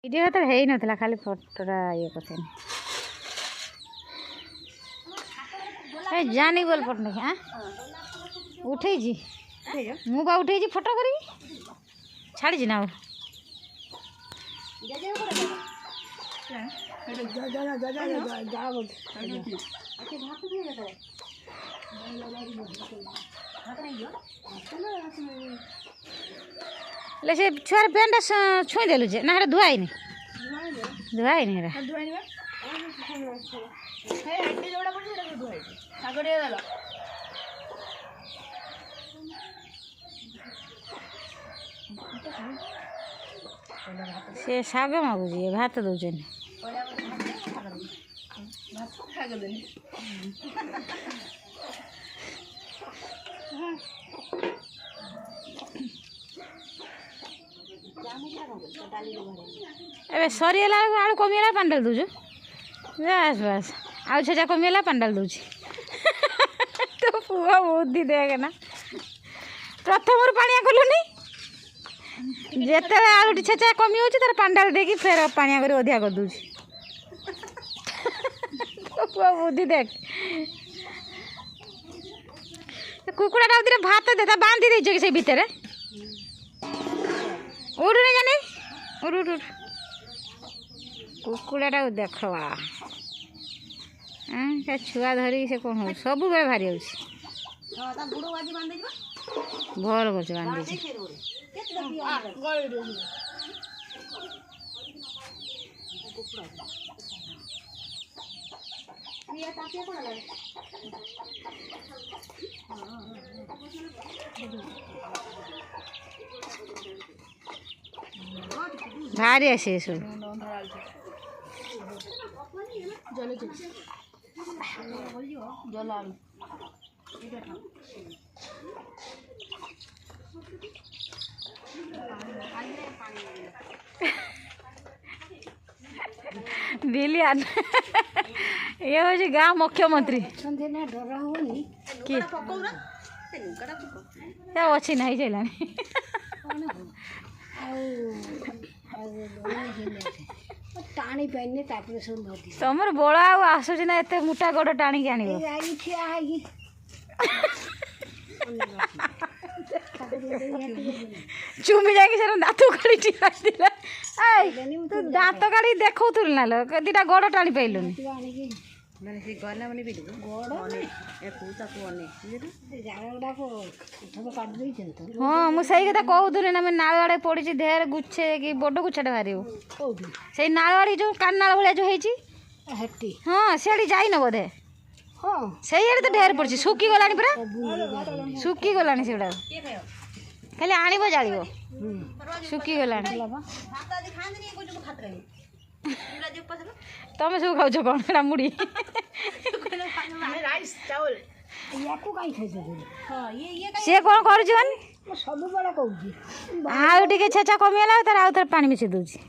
Video तो है ना खाली फोटोटा ये करते जानी बोल पटनायक हाँ उठे मुझे उठे फोटो करी छाड़ी ना ले से छुआर पेंटा छुई देलु जे ना धुआई नहीं से शाग मागुची भात दौन ए सरीगला आलू कमीगला पानी डाल दूचु बस बस आउ छेचा कमीगला पानी डाल दूची तो पुआ बुद्धि देखना प्रथम पानिया कलुनी जिते आलू छेचा कमी हो तार पानी डाल देकी फेर पानिया कर अधिका कर दूची तो पुआ बुद्धि देख कुकुड़ा टा भात देता बांधी देछ कि से भितर उड़ नहीं जाने उड़ उड़ कुकुड़ा देखवा हाँ छुआ धरी से कौन हो सब बेले भारी हो भल कर बांधी भारी आसे सब बिलियन ये हूँ गाँव मुख्यमंत्री अच्छी नहीं चला टाणी पानी तुमर बड़ आसूस ना एत मोटा गोड़ टाणी आण चुमी जाकि से दाँत काढ़ी दाँत काढ़ी देखो ना लो दीटा गोड़ टाणी पाइलुनि हाँ मुझे कथा कहूनी ना नाल आड़े पड़ी देहर गुच्छे कि बड़ गुच्छाटे बाहर से नाल आड़ी जो कानाल भाया जो होती हाँ सियाड़ी जाइन बोधे से तो ढेर पड़ी सुखी गला पूरा सुखी गला से खाली आण जाड़ सुखी गला तुम सब खाऊ कौन मुड़ी सी कौन कर छेचा कमीगला आउ पानी मिसेई दूसरी।